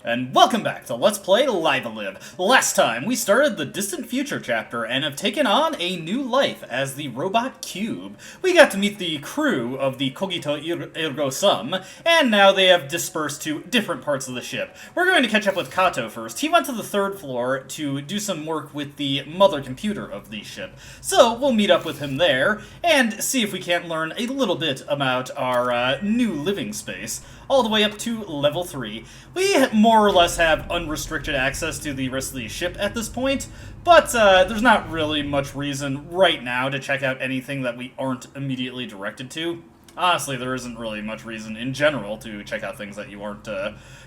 And welcome back to Let's Play Live a Live. Last time, we started the Distant Future chapter and have taken on a new life as the Robot Cube. We got to meet the crew of the Cogito Ergo Sum, and now they have dispersed to different parts of the ship. We're going to catch up with Kato first. He went to the third floor to do some work with the mother computer of the ship. So, we'll meet up with him there, and see if we can't learn a little bit about our new living space, all the way up to level 3. We more or less have unrestricted access to the rest of the ship at this point, but there's not really much reason right now to check out anything that we aren't immediately directed to. Honestly, there isn't really much reason in general to check out things that you aren't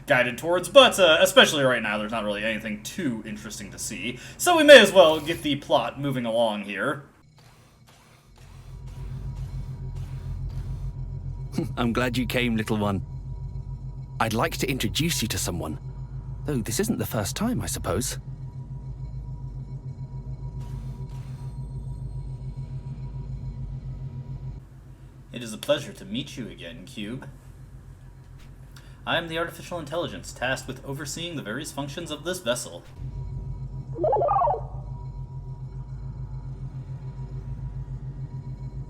guided towards, but especially right now, there's not really anything too interesting to see. So we may as well get the plot moving along here. I'm glad you came, little one. I'd like to introduce you to someone, though this isn't the first time, I suppose. It is a pleasure to meet you again, Cube. I am the artificial intelligence tasked with overseeing the various functions of this vessel.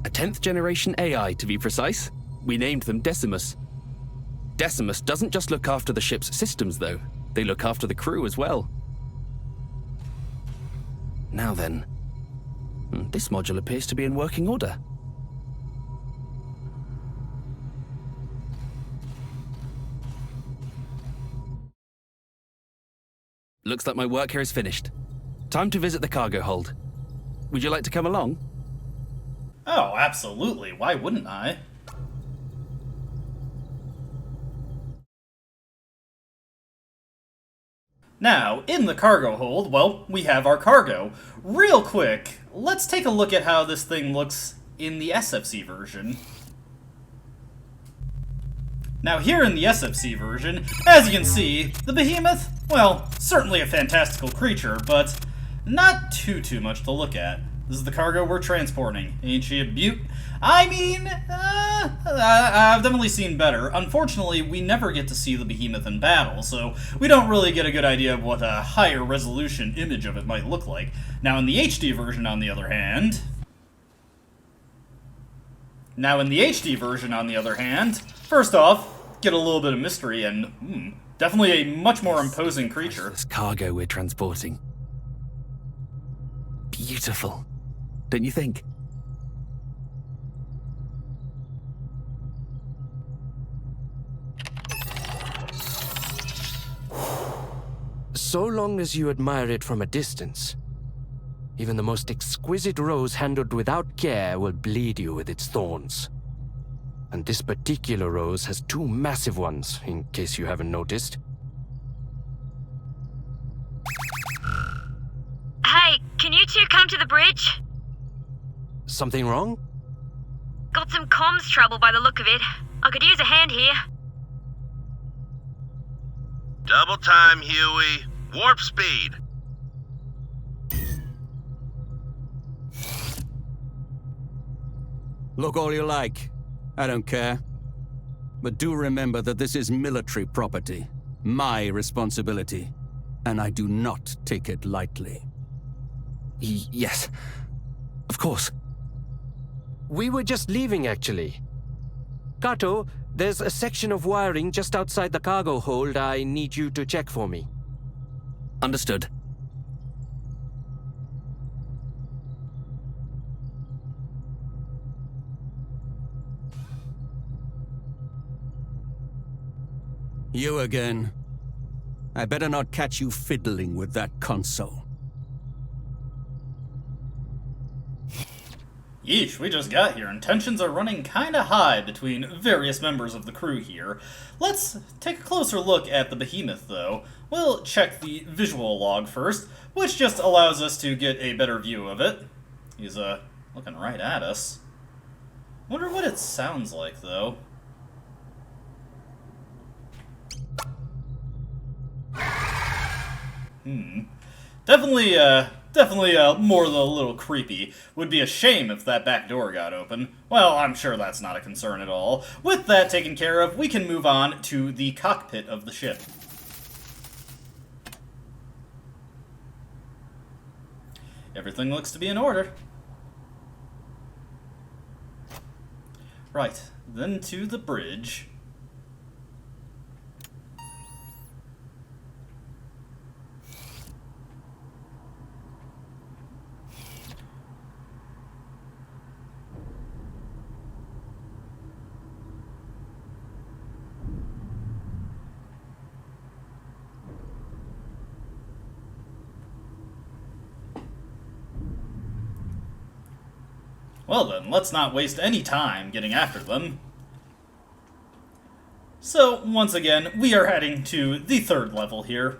A 10th generation AI, to be precise. We named them Decimus. Decimus doesn't just look after the ship's systems, though. They look after the crew as well. Now then, this module appears to be in working order. Looks like my work here is finished. Time to visit the cargo hold. Would you like to come along? Oh, absolutely. Why wouldn't I? Now, in the cargo hold, well, we have our cargo. Real quick, let's take a look at how this thing looks in the SFC version. Now, here in the SFC version, as you can see, the behemoth, well, certainly a fantastical creature, but not too much to look at. This is the cargo we're transporting. Ain't she a beaut? I mean, I've definitely seen better. Unfortunately, we never get to see the behemoth in battle, so we don't really get a good idea of what a higher resolution image of it might look like. Now, in the HD version, on the other hand... first off, get a little bit of mystery and, definitely a much more imposing creature. This cargo we're transporting. Beautiful, don't you think? So long as you admire it from a distance, even the most exquisite rose handled without care will bleed you with its thorns. And this particular rose has 2 massive ones, in case you haven't noticed. Hey, can you two come to the bridge? Something wrong? Got some comms trouble by the look of it. I could use a hand here. Double time, Huey. Warp speed. Look all you like. I don't care. But do remember that this is military property. My responsibility. And I do not take it lightly. Yes, of course. We were just leaving, actually. Kato, there's a section of wiring just outside the cargo hold I need you to check for me. Understood. You again. I better not catch you fiddling with that console. Yeesh, we just got here, and tensions are running kinda high between various members of the crew here. Let's take a closer look at the behemoth, though. We'll check the visual log first, which just allows us to get a better view of it. He's, looking right at us. Wonder what it sounds like, though. Definitely more than a little creepy. Would be a shame if that back door got open. Well, I'm sure that's not a concern at all. With that taken care of, we can move on to the cockpit of the ship. Everything looks to be in order. Right, then to the bridge. Well then, let's not waste any time getting after them. So, once again, we are heading to the 3rd level here.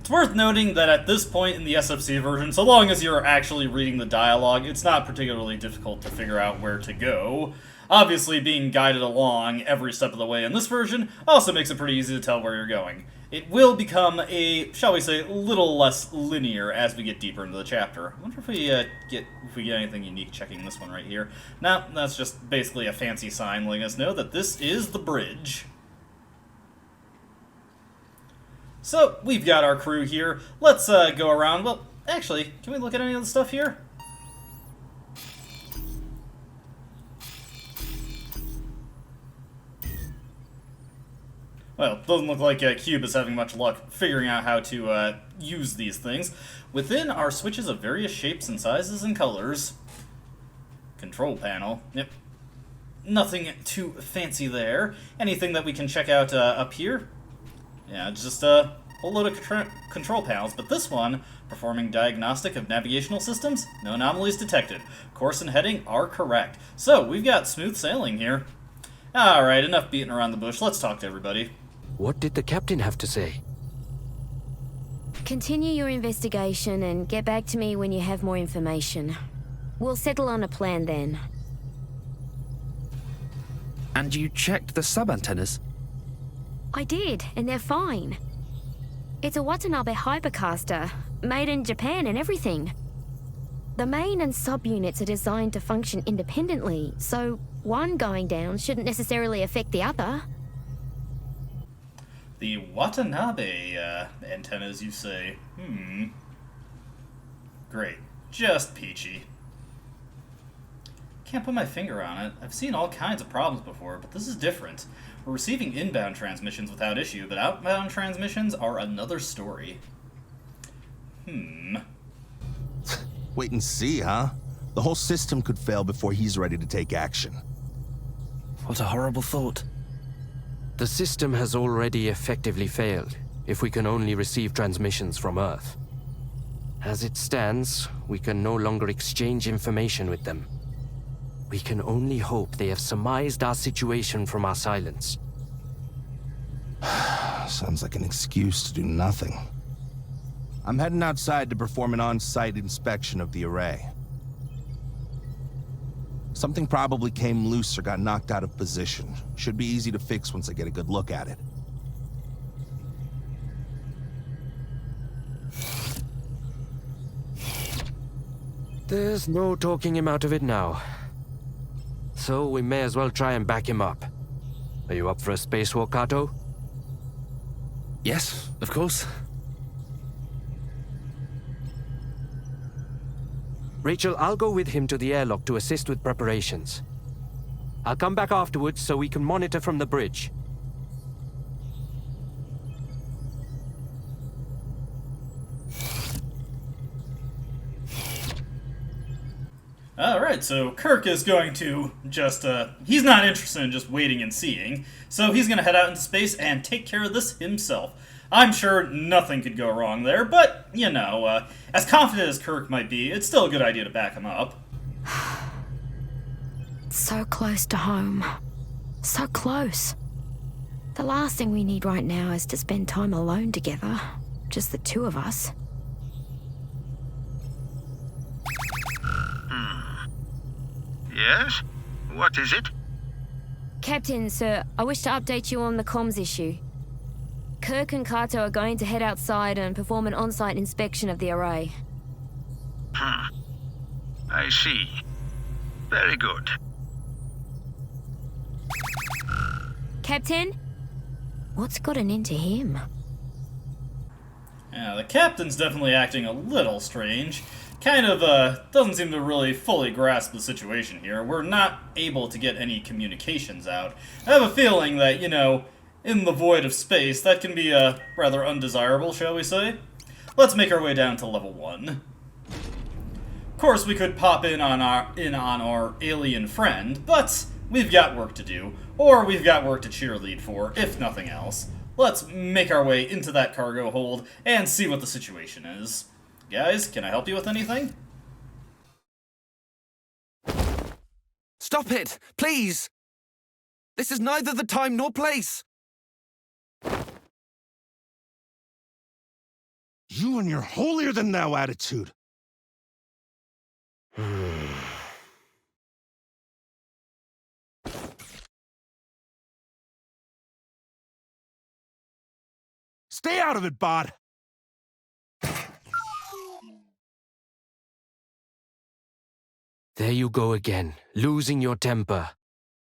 It's worth noting that at this point in the SFC version, so long as you're actually reading the dialogue, it's not particularly difficult to figure out where to go. Obviously, being guided along every step of the way in this version also makes it pretty easy to tell where you're going. It will become a, shall we say, little less linear as we get deeper into the chapter. I wonder if we get anything unique checking this one right here. No, that's just basically a fancy sign letting us know that this is the bridge. So, we've got our crew here. Let's go around. Well, actually, can we look at any of the stuff here? Well, doesn't look like Cube is having much luck figuring out how to use these things. Within are switches of various shapes and sizes and colors. Control panel. Yep. Nothing too fancy there. Anything that we can check out up here? Yeah, just a whole load of control panels, but this one, performing diagnostic of navigational systems, no anomalies detected. Course and heading are correct. So, we've got smooth sailing here. Alright, enough beating around the bush. Let's talk to everybody. What did the captain have to say? Continue your investigation and get back to me when you have more information. We'll settle on a plan then. And you checked the sub-antennas? I did, and they're fine. It's a Watanabe hypercaster, made in Japan and everything. The main and sub-units are designed to function independently, so one going down shouldn't necessarily affect the other. The Watanabe antennas, you say? Great. Just peachy. Can't put my finger on it. I've seen all kinds of problems before, but this is different. We're receiving inbound transmissions without issue, but outbound transmissions are another story. Wait and see, huh? The whole system could fail before he's ready to take action. What a horrible thought. The system has already effectively failed, if we can only receive transmissions from Earth. As it stands, we can no longer exchange information with them. We can only hope they have surmised our situation from our silence. Sounds like an excuse to do nothing. I'm heading outside to perform an on-site inspection of the array. Something probably came loose or got knocked out of position. Should be easy to fix once I get a good look at it. There's no talking him out of it now. So we may as well try and back him up. Are you up for a spacewalk, Kato? Yes, of course. Rachel, I'll go with him to the airlock to assist with preparations. I'll come back afterwards so we can monitor from the bridge. Alright, so Kirk is going to just, he's not interested in just waiting and seeing, so he's gonna head out into space and take care of this himself. I'm sure nothing could go wrong there, but, you know, as confident as Kirk might be, it's still a good idea to back him up. So close to home. So close. The last thing we need right now is to spend time alone together. Just the two of us. Yes? What is it? Captain, sir, I wish to update you on the comms issue. Kirk and Kato are going to head outside and perform an on-site inspection of the array. I see. Very good. Captain? What's gotten into him? Yeah, the captain's definitely acting a little strange. Kind of, doesn't seem to really fully grasp the situation here. We're not able to get any communications out. I have a feeling that, you know, in the void of space, that can be, rather undesirable, shall we say? Let's make our way down to level 1. Of course, we could pop in on our alien friend, but we've got work to do, or we've got work to cheerlead for, if nothing else. Let's make our way into that cargo hold and see what the situation is. Guys, can I help you with anything? Stop it, please! This is neither the time nor place! You and your holier-than-thou attitude. Stay out of it, Bod. There you go again, losing your temper,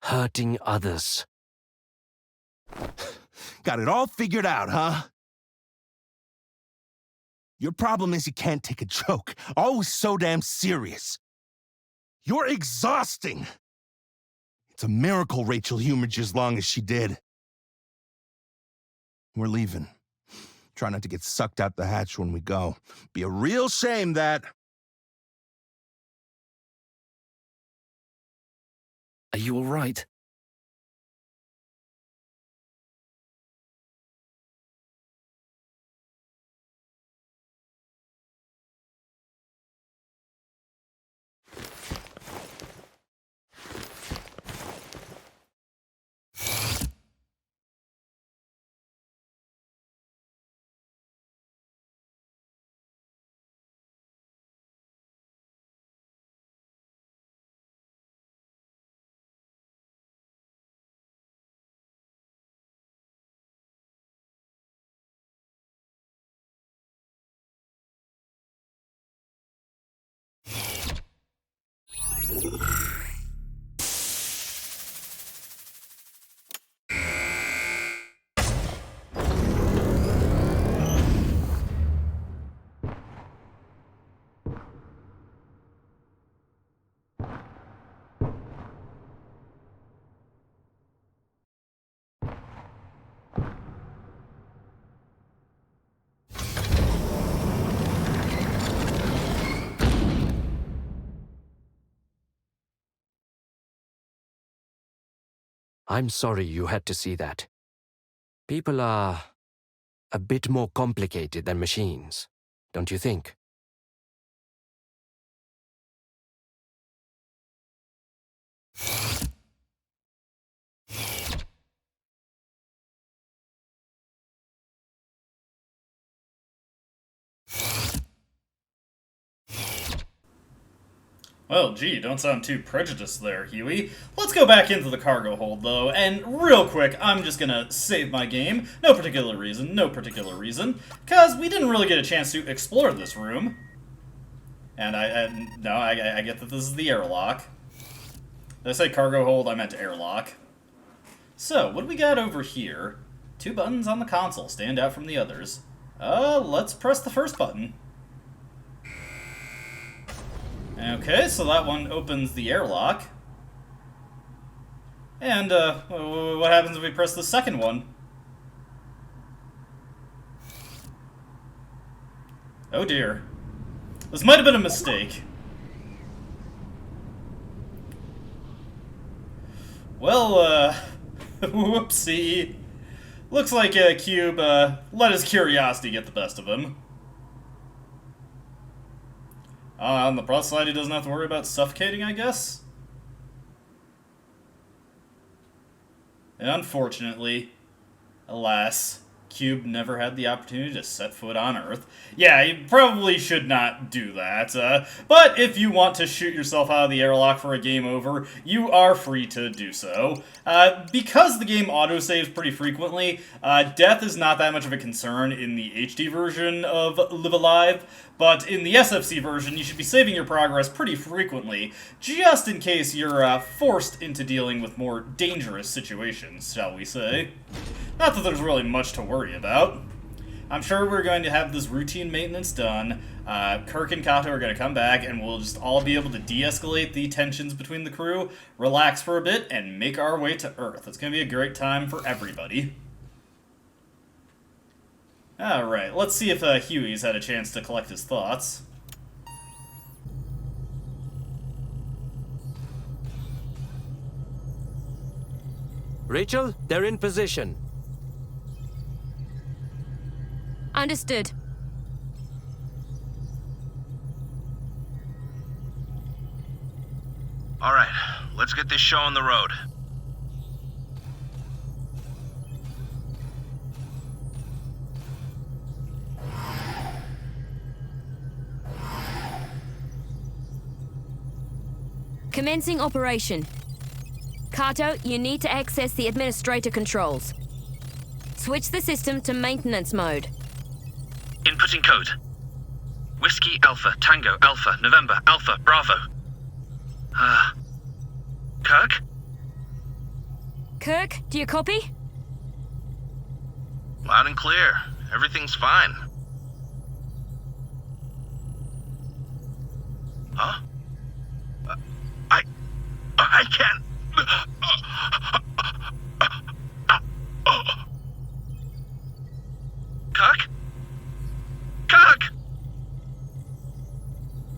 hurting others. Got it all figured out, huh? Your problem is you can't take a joke. Always so damn serious. You're exhausting. It's a miracle Rachel humored you as long as she did. We're leaving. Try not to get sucked out the hatch when we go. Be a real shame that... Are you all right? I'm sorry you had to see that. People are a bit more complicated than machines, don't you think? Well, gee, don't sound too prejudiced there, Huey. Let's go back into the cargo hold, though, and real quick, I'm just gonna save my game. No particular reason, because we didn't really get a chance to explore this room. And I get that this is the airlock. Did I say cargo hold? I meant airlock. So, what do we got over here? 2 buttons on the console stand out from the others. Let's press the first button. Okay, so that one opens the airlock. And, what happens if we press the second one? Oh dear. This might have been a mistake. Well, whoopsie. Looks like Cube, let his curiosity get the best of him. On the plus side, he doesn't have to worry about suffocating, I guess? And unfortunately, alas, Cube never had the opportunity to set foot on Earth. Yeah, you probably should not do that, but if you want to shoot yourself out of the airlock for a game over, you are free to do so. Because the game autosaves pretty frequently, death is not that much of a concern in the HD version of Live Alive, but in the SFC version, you should be saving your progress pretty frequently, just in case you're forced into dealing with more dangerous situations, shall we say. Not that there's really much to worry about. I'm sure we're going to have this routine maintenance done. Kirk and Kato are going to come back, and we'll just all be able to de-escalate the tensions between the crew, relax for a bit, and make our way to Earth. It's going to be a great time for everybody. Alright, let's see if Huey's had a chance to collect his thoughts. Rachel, they're in position. Understood. All right, let's get this show on the road. Commencing operation. Kato, you need to access the administrator controls. Switch the system to maintenance mode. Inputting code. Whiskey Alpha Tango Alpha November Alpha Bravo. Kirk? Kirk, do you copy? Loud and clear. Everything's fine. Huh? I can't. Kirk? Kirk!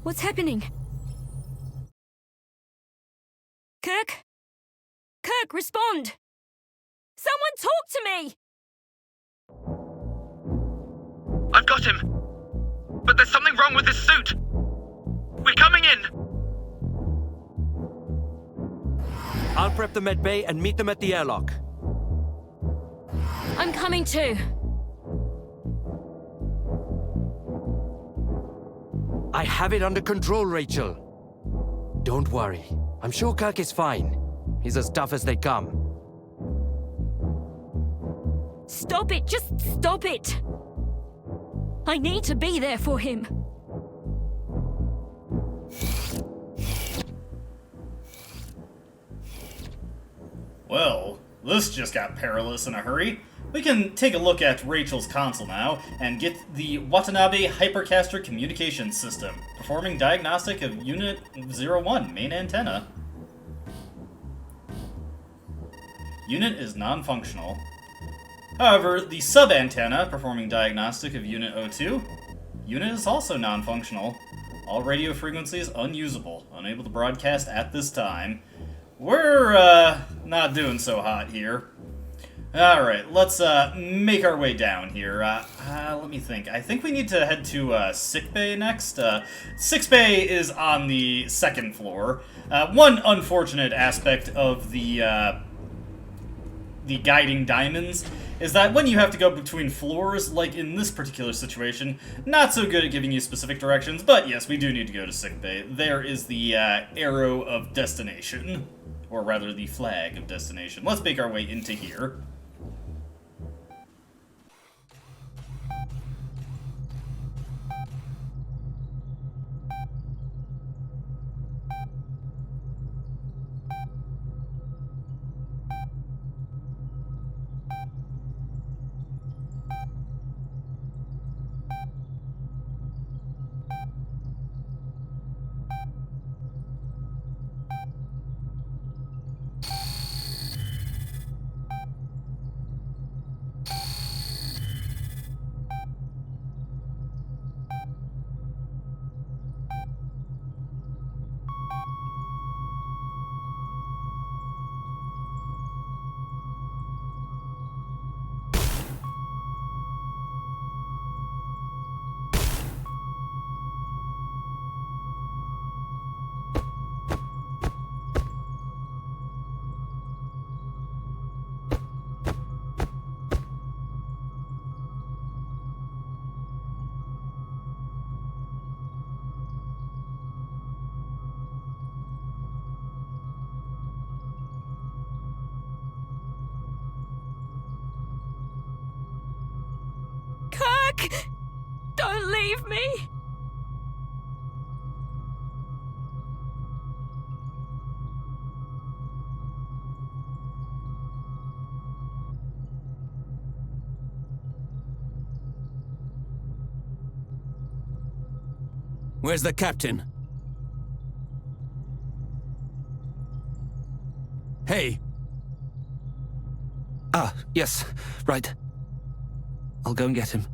What's happening? Kirk? Kirk, respond! Someone talk to me! I've got him. But there's something wrong with his suit. We're coming in. I'll prep the med bay and meet them at the airlock. I'm coming too. I have it under control, Rachel. Don't worry. I'm sure Kirk is fine. He's as tough as they come. Stop it! Just stop it! I need to be there for him. Well, this just got perilous in a hurry. We can take a look at Rachel's console now and get the Watanabe Hypercaster Communications System, performing diagnostic of Unit 01, main antenna. Unit is non-functional. However, the sub-antenna, performing diagnostic of Unit 02, unit is also non-functional. All radio frequencies unusable, unable to broadcast at this time. We're, not doing so hot here. Alright, let's, make our way down here. Let me think. I think we need to head to, sickbay next. Sickbay is on the second floor. One unfortunate aspect of the guiding diamonds is that when you have to go between floors, like in this particular situation, not so good at giving you specific directions, but yes, we do need to go to sickbay. There is the, arrow of destination. Or rather, the flag of destination. Let's make our way into here. Kirk! Don't leave me! Where's the captain? Hey! Ah, yes, right. I'll go and get him.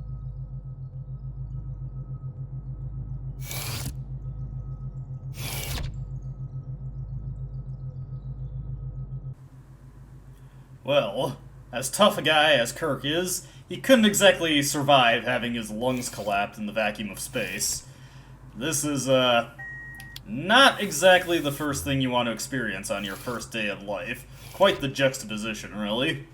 Well, as tough a guy as Kirk is, he couldn't exactly survive having his lungs collapse in the vacuum of space. This is, not exactly the first thing you want to experience on your first day of life. Quite the juxtaposition, really.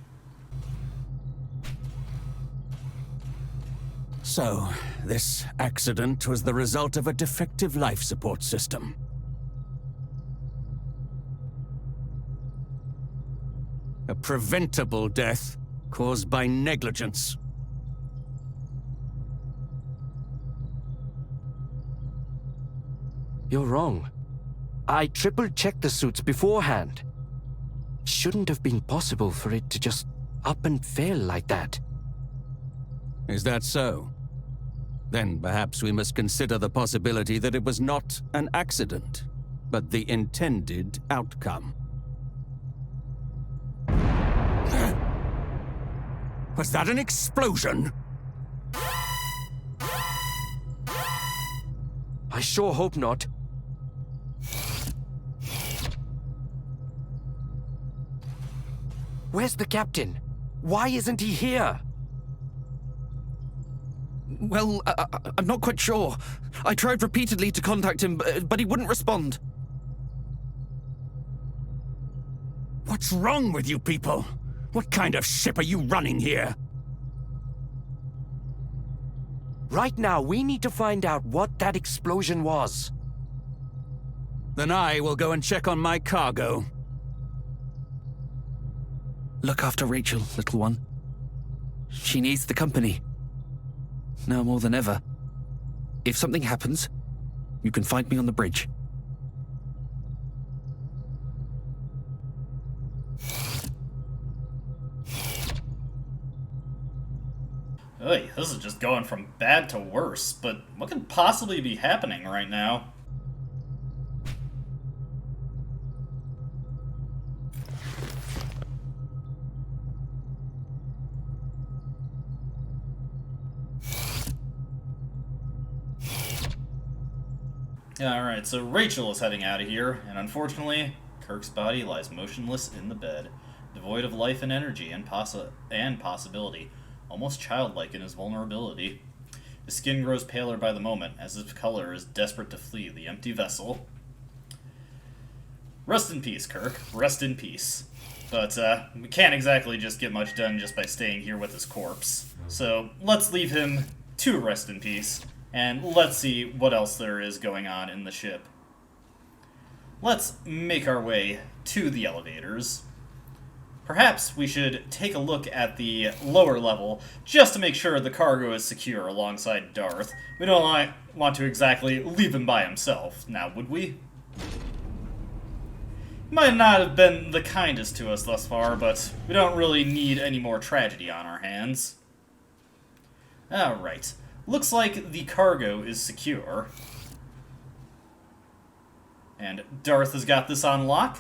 So, this accident was the result of a defective life support system. A preventable death caused by negligence. You're wrong. I triple-checked the suits beforehand. Shouldn't have been possible for it to just up and fail like that. Is that so? Then perhaps we must consider the possibility that it was not an accident, but the intended outcome. Was that an explosion? I sure hope not. Where's the captain? Why isn't he here? Well, I'm not quite sure. I tried repeatedly to contact him, but he wouldn't respond. What's wrong with you people? What kind of ship are you running here? Right now, we need to find out what that explosion was. Then I will go and check on my cargo. Look after Rachel, little one. She needs the company. Now more than ever. If something happens, you can find me on the bridge. Hey, this is just going from bad to worse, but what could possibly be happening right now? Alright, so Rachel is heading out of here, and unfortunately, Kirk's body lies motionless in the bed, devoid of life and energy and possibility, almost childlike in his vulnerability. His skin grows paler by the moment, as his color is desperate to flee the empty vessel. Rest in peace, Kirk. Rest in peace. But, we can't exactly just get much done just by staying here with his corpse. So, let's leave him to rest in peace. And let's see what else there is going on in the ship. Let's make our way to the elevators. Perhaps we should take a look at the lower level, just to make sure the cargo is secure alongside Darth. We don't want to exactly leave him by himself, now would we? Might not have been the kindest to us thus far, but we don't really need any more tragedy on our hands. Alright. Looks like the cargo is secure. And Darth has got this on lock.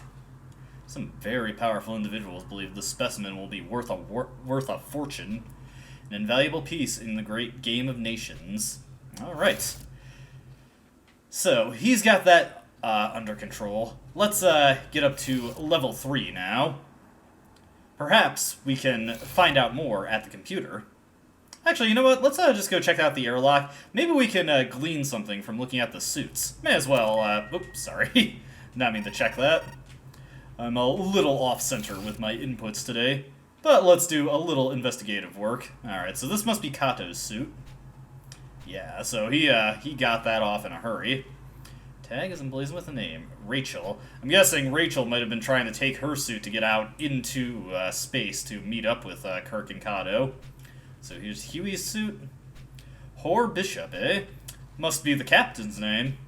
Some very powerful individuals believe this specimen will be worth a fortune. An invaluable piece in the great game of nations. Alright. So, he's got that under control. Let's get up to level 3 now. Perhaps we can find out more at the computer. Actually, you know what? Let's just go check out the airlock. Maybe we can glean something from looking at the suits. May as well, oops, sorry. Not mean to check that. I'm a little off-center with my inputs today. But let's do a little investigative work. Alright, so this must be Kato's suit. Yeah, so he got that off in a hurry. Tag is emblazoned with a name. Rachel. I'm guessing Rachel might have been trying to take her suit to get out into space to meet up with Kirk and Cato. So here's Huey's suit. Hor Bishop, eh? Must be the captain's name.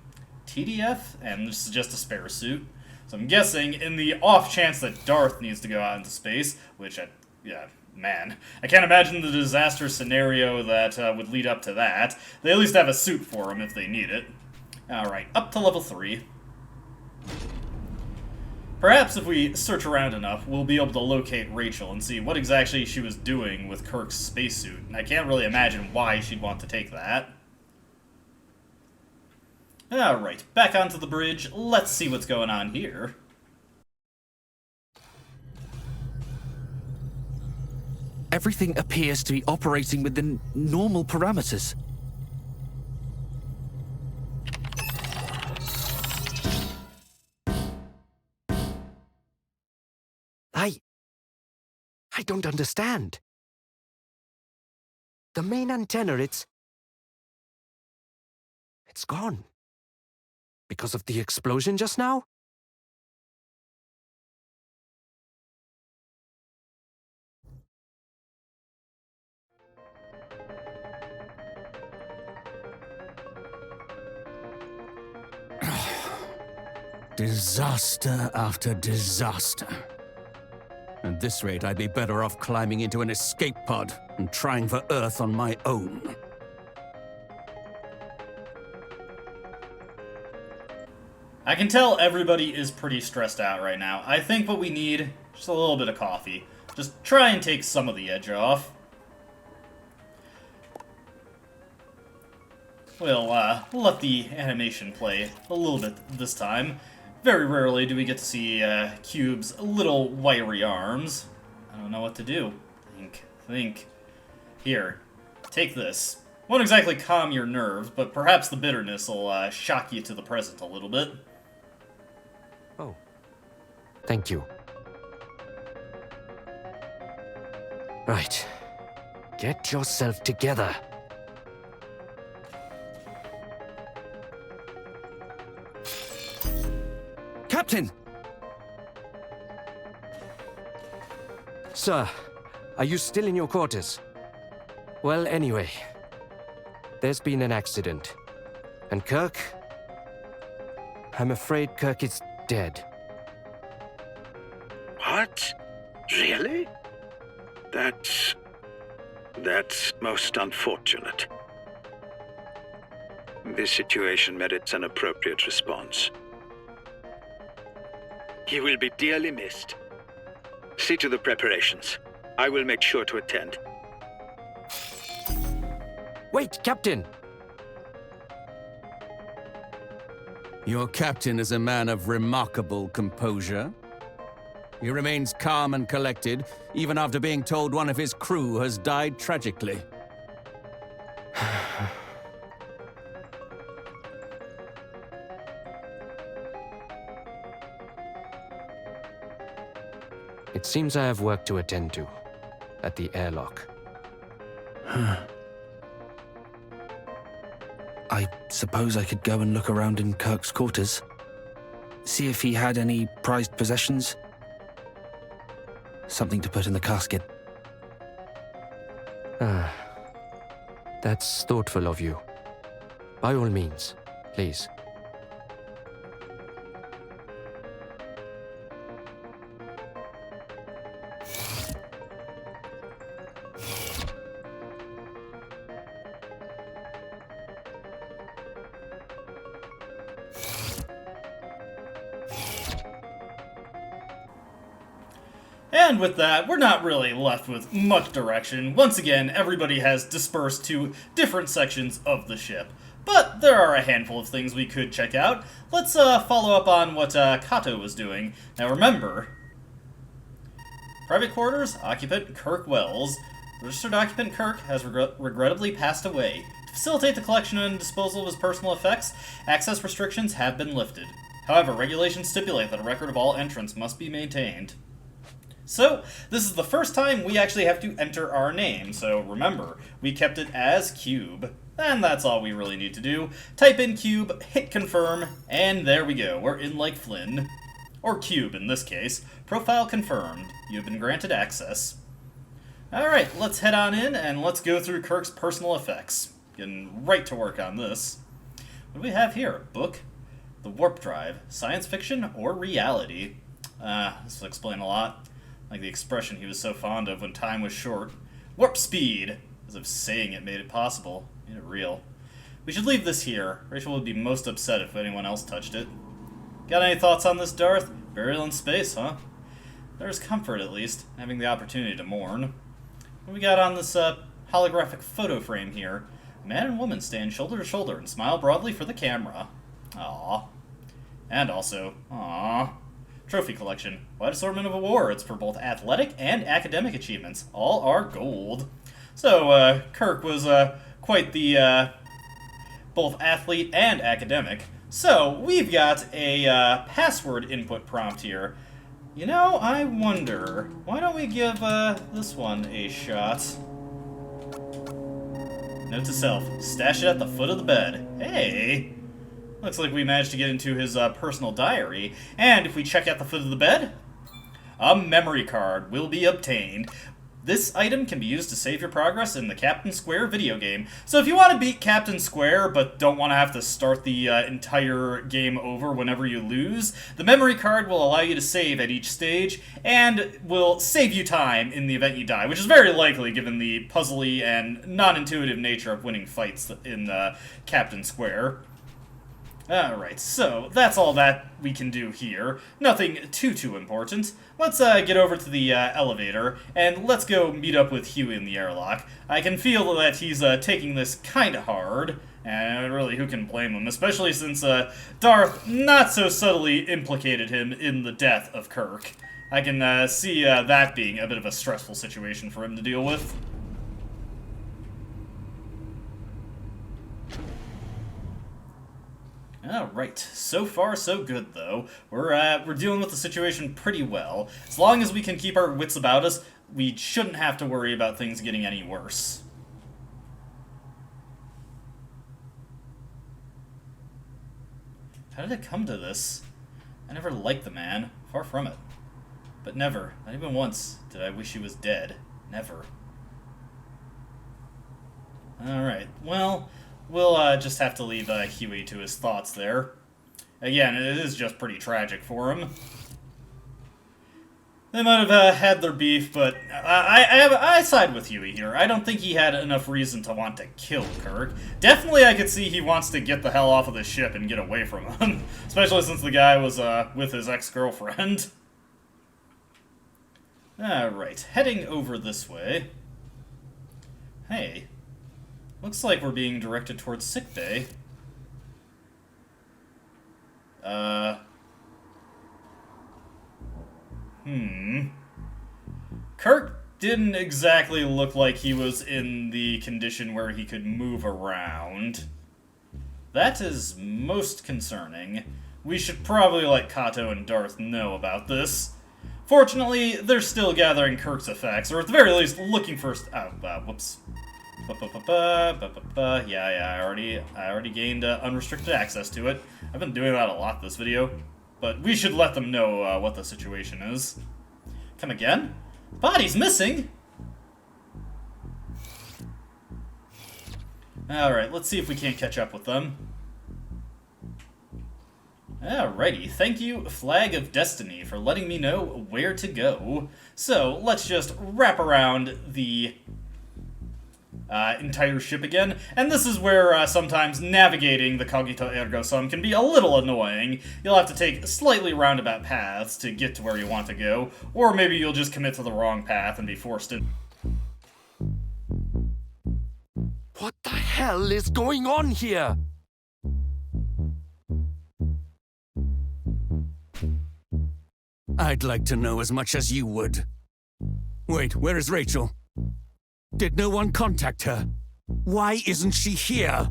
TDF, and this is just a spare suit. So I'm guessing, in the off chance that Darth needs to go out into space, which, yeah, man. I can't imagine the disaster scenario that would lead up to that. They at least have a suit for him if they need it. Alright, up to level 3. Perhaps if we search around enough, we'll be able to locate Rachel and see what exactly she was doing with Kirk's spacesuit. And I can't really imagine why she'd want to take that. Alright, back onto the bridge. Let's see what's going on here. Everything appears to be operating within normal parameters. I don't understand. The main antenna, it's gone. Because of the explosion just now? Disaster after disaster. At this rate, I'd be better off climbing into an escape pod and trying for Earth on my own. I can tell everybody is pretty stressed out right now. I think what we need, just a little bit of coffee. Just try and take some of the edge off. We'll let the animation play a little bit this time. Very rarely do we get to see Cube's little wiry arms. I don't know what to do. Think. Here, take this. Won't exactly calm your nerves, but perhaps the bitterness will shock you to the present a little bit. Oh, thank you. Right. Get yourself together. Captain! Sir, are you still in your quarters? Well, anyway, there's been an accident. And Kirk? I'm afraid Kirk is dead. What? Really? That's most unfortunate. This situation merits an appropriate response. He will be dearly missed. See to the preparations. I will make sure to attend. Wait, Captain! Your captain is a man of remarkable composure. He remains calm and collected, even after being told one of his crew has died tragically. It seems I have work to attend to at the airlock. I suppose I could go and look around in Kirk's quarters. See if he had any prized possessions. Something to put in the casket. That's thoughtful of you. By all means, please. And with that, we're not really left with much direction. Once again, everybody has dispersed to different sections of the ship. But there are a handful of things we could check out. Let's follow up on what Kato was doing. Now remember, private quarters, occupant Kirk Wells. Registered occupant Kirk has regrettably passed away. To facilitate the collection and disposal of his personal effects, access restrictions have been lifted. However, regulations stipulate that a record of all entrants must be maintained. So, this is the first time we actually have to enter our name, so remember, we kept it as Cube. And that's all we really need to do. Type in Cube, hit confirm, and there we go, we're in like Flynn. Or Cube in this case. Profile confirmed. You've been granted access. Alright, let's head on in and let's go through Kirk's personal effects. Getting right to work on this. What do we have here? Book? The Warp Drive. Science fiction or reality? This will explain a lot. Like the expression he was so fond of when time was short. Warp speed! As if saying it made it possible. Made it real. We should leave this here. Rachel would be most upset if anyone else touched it. Got any thoughts on this, Darth? Burial in space, huh? There's comfort, at least, having the opportunity to mourn. What we got on this holographic photo frame here? A man and woman stand shoulder to shoulder and smile broadly for the camera. Aww. And also, aww. Trophy collection. Wide assortment of awards for both athletic and academic achievements. All are gold. So, Kirk was quite the both athlete and academic. So, we've got a password input prompt here. You know, I wonder, why don't we give this one a shot? Note to self, stash it at the foot of the bed. Hey! Looks like we managed to get into his personal diary. And if we check out the foot of the bed, a memory card will be obtained. This item can be used to save your progress in the Captain Square video game. So if you want to beat Captain Square, but don't want to have to start the entire game over whenever you lose, the memory card will allow you to save at each stage, and will save you time in the event you die, which is very likely given the puzzly and non-intuitive nature of winning fights in Captain Square. Alright, so that's all that we can do here. Nothing too important. Let's get over to the elevator, and let's go meet up with Huey in the airlock. I can feel that he's taking this kinda hard, and really, who can blame him? Especially since Darth not so subtly implicated him in the death of Kirk. I can see that being a bit of a stressful situation for him to deal with. Alright, so far so good though. We're dealing with the situation pretty well. As long as we can keep our wits about us, we shouldn't have to worry about things getting any worse. How did it come to this? I never liked the man, far from it. But never, not even once, did I wish he was dead. Never. Alright, well, we'll just have to leave Huey to his thoughts there. Again, it is just pretty tragic for him. They might have had their beef, but I side with Huey here. I don't think he had enough reason to want to kill Kirk. Definitely I could see he wants to get the hell off of the ship and get away from him. Especially since the guy was with his ex-girlfriend. Alright, heading over this way. Hey. Looks like we're being directed towards sickbay. Kirk didn't exactly look like he was in the condition where he could move around. That is most concerning. We should probably let Cato and Darth know about this. Fortunately, they're still gathering Kirk's effects, or at the very least, looking for... whoops. Yeah, I already gained unrestricted access to it. I've been doing that a lot this video. But we should let them know what the situation is. Come again? Body's missing! Alright, let's see if we can't catch up with them. Alrighty, thank you, Flag of Destiny, for letting me know where to go. So, let's just wrap around the entire ship again, and this is where sometimes navigating the Cogito Ergo Sum can be a little annoying. You'll have to take slightly roundabout paths to get to where you want to go, or maybe you'll just commit to the wrong path and be forced in. What the hell is going on here? I'd like to know as much as you would. Wait, where is Rachel? Did no one contact her? Why isn't she here?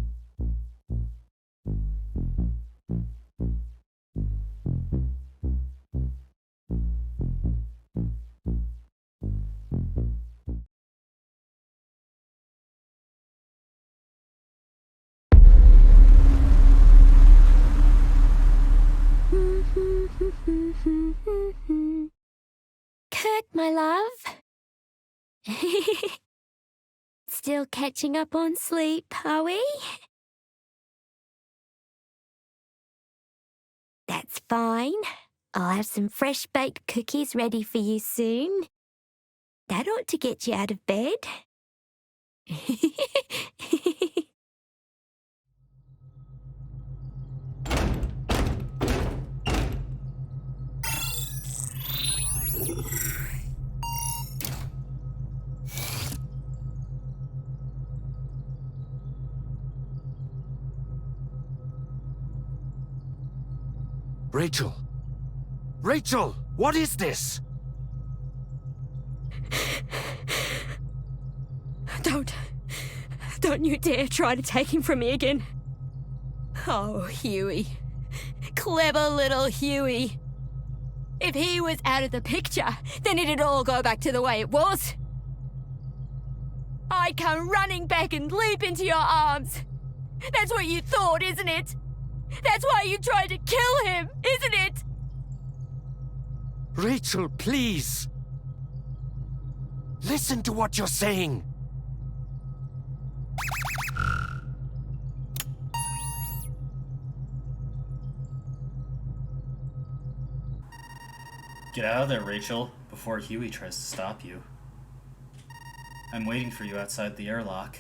Kirk, my love. Still catching up on sleep, are we? That's fine. I'll have some fresh baked cookies ready for you soon. That ought to get you out of bed. Rachel! Rachel! What is this? Don't you dare try to take him from me again. Oh, Huey. Clever little Huey. If he was out of the picture, then it'd all go back to the way it was. I'd come running back and leap into your arms. That's what you thought, isn't it? That's why you tried to kill him, isn't it? Rachel, please. Listen to what you're saying. Get out of there, Rachel, before Huey tries to stop you. I'm waiting for you outside the airlock.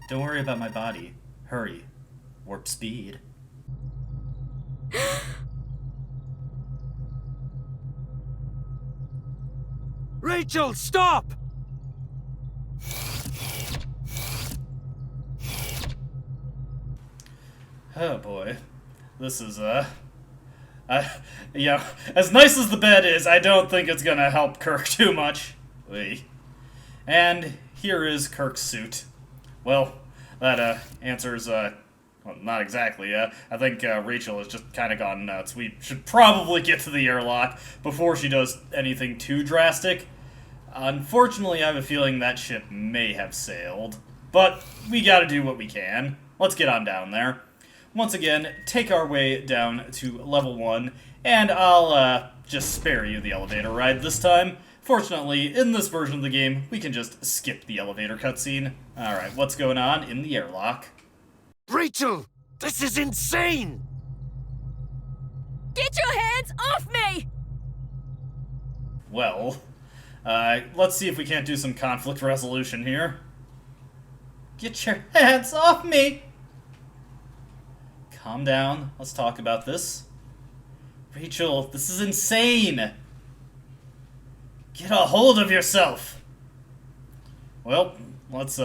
Don't worry about my body. Hurry. Warp speed. Rachel, stop! Oh boy. This is, you know, as nice as the bed is, I don't think it's gonna help Kirk too much. And here is Kirk's suit. Well, that, answers, well, not exactly. I think Rachel has just kind of gone nuts. We should probably get to the airlock before she does anything too drastic. Unfortunately, I have a feeling that ship may have sailed. But we gotta do what we can. Let's get on down there. Once again, take our way down to level 1, and I'll just spare you the elevator ride this time. Fortunately, in this version of the game, we can just skip the elevator cutscene. Alright, what's going on in the airlock? Rachel! This is insane! Get your hands off me! Well, let's see if we can't do some conflict resolution here. Get your hands off me! Calm down. Let's talk about this. Rachel, this is insane! Get a hold of yourself! Well, let's see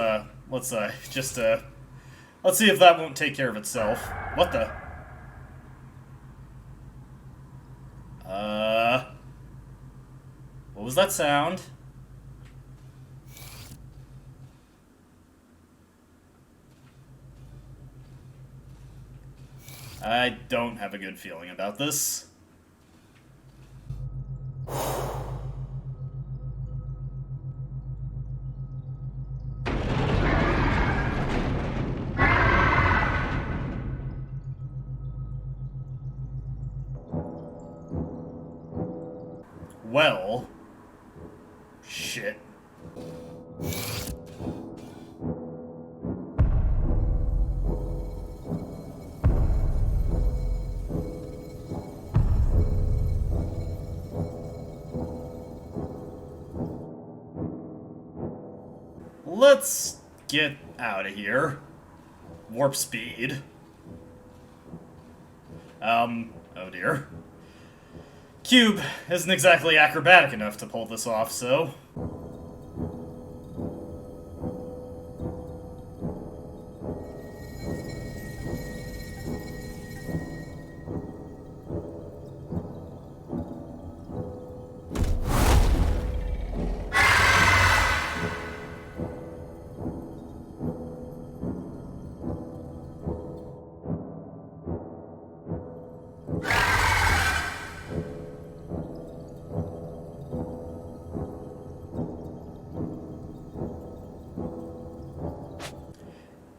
if that won't take care of itself. What the? What was that sound? I don't have a good feeling about this. Well, shit. Let's get out of here. Warp speed. Oh dear. Cube isn't exactly acrobatic enough to pull this off, so...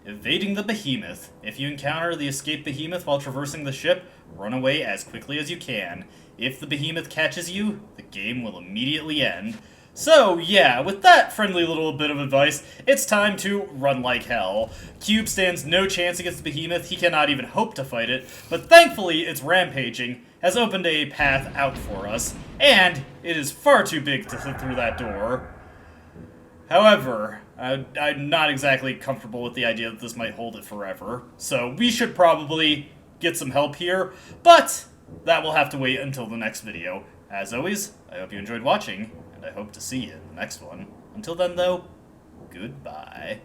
Evading the behemoth. If you encounter the escaped behemoth while traversing the ship, run away as quickly as you can. If the behemoth catches you, the game will immediately end. So, yeah, with that friendly little bit of advice, it's time to run like hell. Cube stands no chance against the behemoth, he cannot even hope to fight it, but thankfully its rampaging has opened a path out for us, and it is far too big to slip through that door. However, I'm not exactly comfortable with the idea that this might hold it forever, so we should probably get some help here, but that will have to wait until the next video. As always, I hope you enjoyed watching, and I hope to see you in the next one. Until then, though, goodbye.